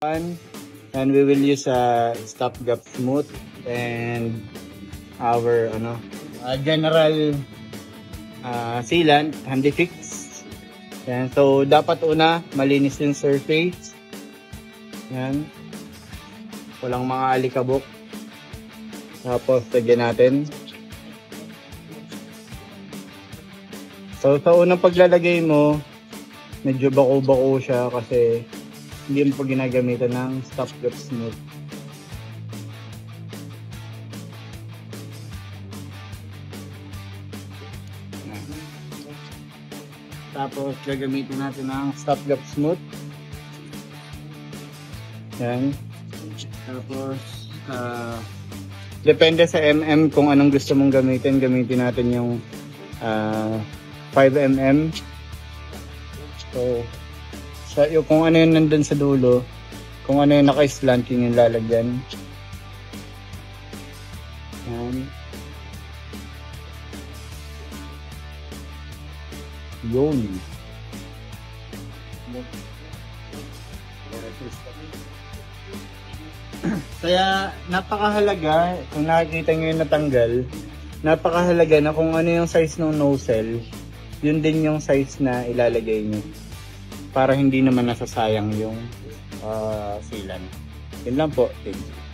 And we will use a stopgap smooth and our general sealant, handy fix. Yan. So dapat una malinis yung surface. Yan. Walang mga alikabok. Tapos lagyan natin. So sa unang paglalagay mo, medyo bako-bako siya kasi hindi mo pa ginagamitan ng stopgap smooth. Tapos gagamitin natin ng stopgap smooth. Yan. Tapos depende sa mm kung anong gusto mong gamitin. Gamitin natin yung 5mm. So kung ano yung nandun sa dulo, kung ano yung naka-slant, yun yung lalagyan. Yan. Yun. Kaya napakahalaga, kung nakikita nyo yung natanggal, napakahalaga na kung ano yung size ng nozzle, yun din yung size na ilalagay nyo. Para hindi naman nasasayang yung sealant. Yun lang po. Thank you.